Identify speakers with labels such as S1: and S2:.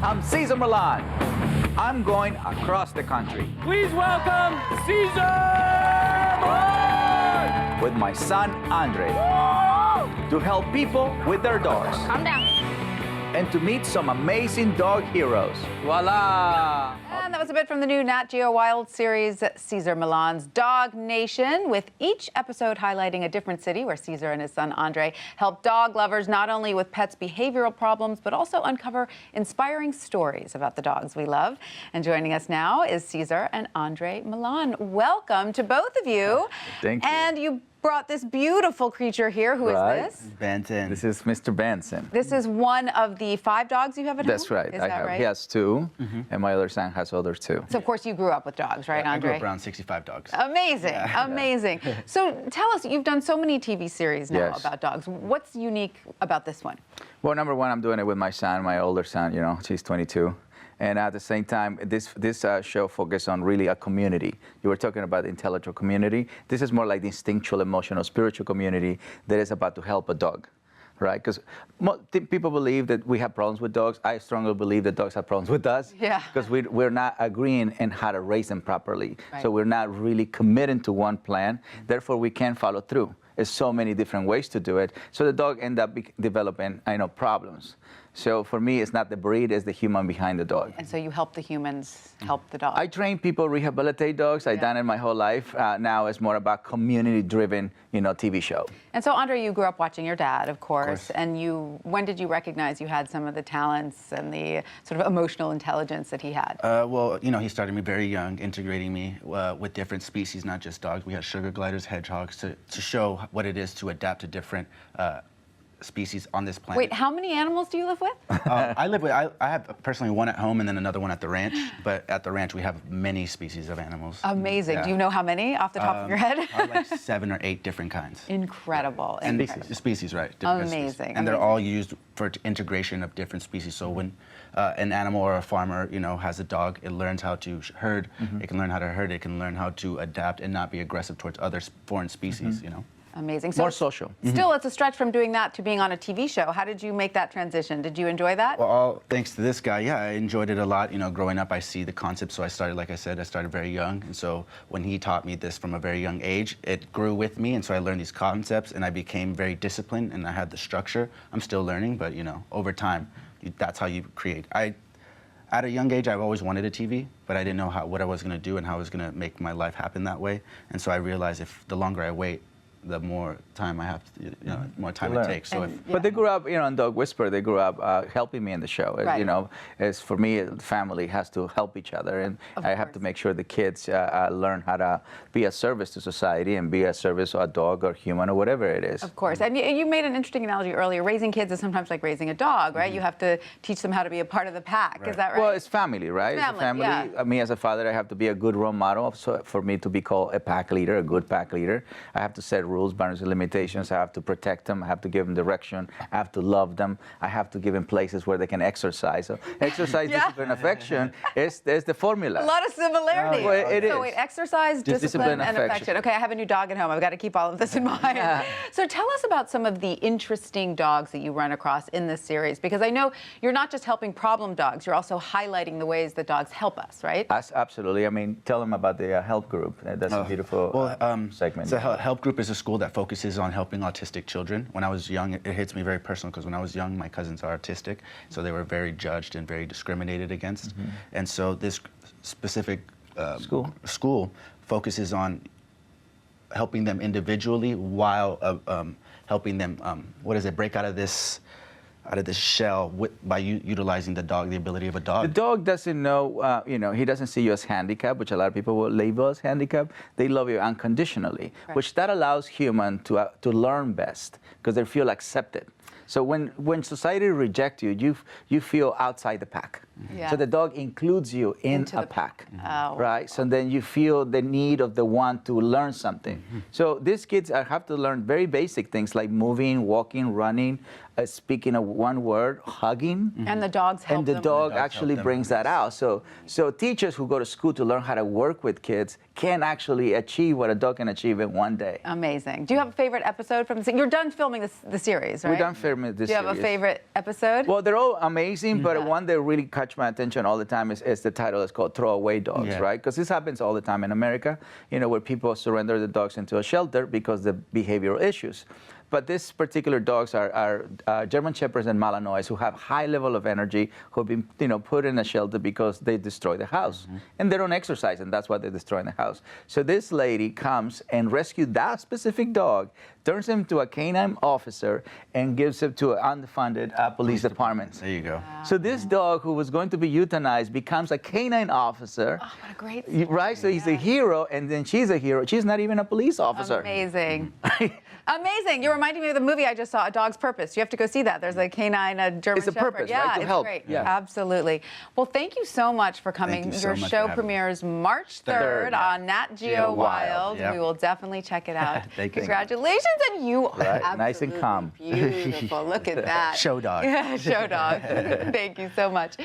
S1: I'm Cesar Millan. I'm going across the country.
S2: Please welcome Cesar Millan!
S1: With my son, Andre, to help people with their dogs.
S3: Calm down.
S1: And to meet some amazing dog heroes. Voila!
S3: And that was a bit from the new Nat Geo Wild series, Cesar Millan's Dog Nation, with each episode highlighting a different city where Cesar and his son Andre help dog lovers not only with pets' behavioral problems, but also uncover inspiring stories about the dogs we love. And joining us now is Cesar and Andre Millan. Welcome to both of you.
S1: Thank you.
S3: And you brought this beautiful creature here. Who is this?
S4: Benton.
S1: This is Mr. Benson.
S3: This is one of the 5 dogs you have at home?
S1: That's right.
S3: Is that right?
S1: He has 2, and my other son has other 2.
S3: So, of course, you grew up with dogs, right,
S4: I
S3: Andre?
S4: grew up around 65 dogs.
S3: Amazing, amazing. So tell us, you've done so many TV series now
S1: Yes.
S3: about dogs. What's unique about this one?
S1: Well, number one, I'm doing it with my son, my older son, you know, she's 22. And at the same time, this show focuses on really a community. You were talking about the intellectual community. This is more like the instinctual, emotional, spiritual community that is about to help a dog, right? Because people believe that we have problems with dogs. I strongly believe that dogs have problems with us.
S3: Yeah.
S1: Because we're not agreeing in how to raise them properly.
S3: Right.
S1: So we're not really committing to one plan. Therefore, we can't follow through. There's so many different ways to do it. So the dog end up developing, problems. So for me, it's not the breed, it's the human behind the dog.
S3: And so you help the humans help the dog.
S1: I train people rehabilitate dogs. I've done it my whole life. Now it's more about community-driven, TV show.
S3: And so, Andre, you grew up watching your dad, of course. And when did you recognize you had some of the talents and the sort of emotional intelligence that he had?
S4: Well, he started me very young, integrating me with different species, not just dogs. We had sugar gliders, hedgehogs, to show what it is to adapt to different species on this planet.
S3: Wait, how many animals do you live with?
S4: I have personally one at home and then another one at the ranch. But at the ranch, we have many species of animals.
S3: Amazing.
S4: Yeah.
S3: Do you know how many off the top of your head?
S4: Like 7 or 8 different kinds.
S3: Incredible.
S4: And
S3: Incredible.
S4: species, right? Different
S3: Amazing.
S4: Species. And they're all used for integration of different species. So when an animal or a farmer, has a dog, it learns how to herd. It can learn how to herd. It can learn how to adapt and not be aggressive towards other foreign species.
S3: Amazing. So
S1: More social.
S3: Still, it's a stretch from doing that to being on a TV show. How did you make that transition? Did you enjoy that?
S4: Well, all thanks to this guy, I enjoyed it a lot. Growing up, I see the concept, so I started, like I said, very young. And so when he taught me this from a very young age, it grew with me, and so I learned these concepts, and I became very disciplined, and I had the structure. I'm still learning, but, over time, that's how you create. At a young age, I've always wanted a TV, but I didn't know what I was going to do and how I was going to make my life happen that way. And so I realized the longer I wait, the more time I have to, more time it takes. So
S1: But they grew up, on Dog Whisper, they grew up helping me in the show.
S3: Right.
S1: As for me, the family has to help each other. And I have to make sure the kids learn how to be a service to society and be a service to a dog or human or whatever it is.
S3: Of course. And you made an interesting analogy earlier. Raising kids is sometimes like raising a dog, right? You have to teach them how to be a part of the pack. Is that right?
S1: Well, it's family, right?
S3: It's family, yeah.
S1: Me as a father, I have to be a good role model. So for me to be called a pack leader, a good pack leader, I have to set rules, boundaries, and limitations. I have to protect them. I have to give them direction. I have to love them. I have to give them places where they can exercise. So exercise, discipline, affection is the formula.
S3: A lot of similarity.
S1: Well, it
S3: So
S1: is.
S3: wait, exercise, discipline, and affection. Okay, I have a new dog at home. I've got to keep all of this in mind. So tell us about some of the interesting dogs that you run across in this series, because I know you're not just helping problem dogs, you're also highlighting the ways that dogs help us, right?
S1: Absolutely. I mean, tell them about the help group. That's a beautiful segment.
S4: So Help Group is a school that focuses on helping autistic children. When I was young, it hits me very personal because when I was young, my cousins are autistic, so they were very judged and very discriminated against. And so this specific school focuses on helping them individually while helping them, break out of this shell by utilizing the ability of a dog.
S1: The dog doesn't know, he doesn't see you as handicapped, which a lot of people will label as handicapped. They love you unconditionally, which that allows human to learn best because they feel accepted. So when society rejects you, you feel outside the pack.
S3: Yeah.
S1: So the dog includes you into a pack, right? So then you feel the need of the one to learn something. So these kids have to learn very basic things like moving, walking, running, speaking of one word, hugging.
S3: And the dogs help
S1: And the
S3: them.
S1: dog
S4: dogs
S1: actually
S4: help them
S1: brings
S4: with
S1: that out. So teachers who go to school to learn how to work with kids can actually achieve what a dog can achieve in one day.
S3: Amazing. Do you have a favorite episode from the? You're done filming the series, right?
S1: We're done filming this
S3: Do you have a
S1: series.
S3: favorite episode?
S1: Well, they're all amazing, but
S3: Yeah.
S1: one that really catch my attention all the time is the title. It's called Throwaway Dogs,
S4: Yeah.
S1: right? Because this happens all the time in America, where people surrender the dogs into a shelter because of behavioral issues. But these particular dogs are German Shepherds and Malinois who have high level of energy, who have been put in a shelter because they destroy the house. And they don't exercise, and that's why they're destroying the house. So this lady comes and rescues that specific dog, turns him to a K-9 officer, and gives him to an unfunded police department.
S4: There you go.
S1: So this dog, who was going to be euthanized, becomes a K-9 officer.
S3: Oh, what a great story.
S1: Right? So he's a hero, and then she's a hero. She's not even a police officer.
S3: Amazing. Amazing. You're reminding me of the movie I just saw, A Dog's Purpose. You have to go see that. There's a K-9, a German
S1: It's a
S3: Shepherd.
S1: purpose,
S3: yeah,
S1: right? To
S3: it's
S1: help.
S3: great.
S1: Yeah.
S3: Absolutely. Well, thank you so much for coming.
S4: Thank you so
S3: Your
S4: much
S3: show
S4: for having me.
S3: premieres March 3rd
S1: Third.
S3: on Nat Geo
S1: Geo
S3: Wild.
S1: Wild,
S4: yeah.
S3: We will definitely check it out.
S4: Thank you.
S3: Congratulations, and you are
S1: Right, nice and
S3: absolutely
S1: calm.
S3: beautiful. Look at that.
S4: Show dog.
S3: Yeah, show dog. Thank you so much.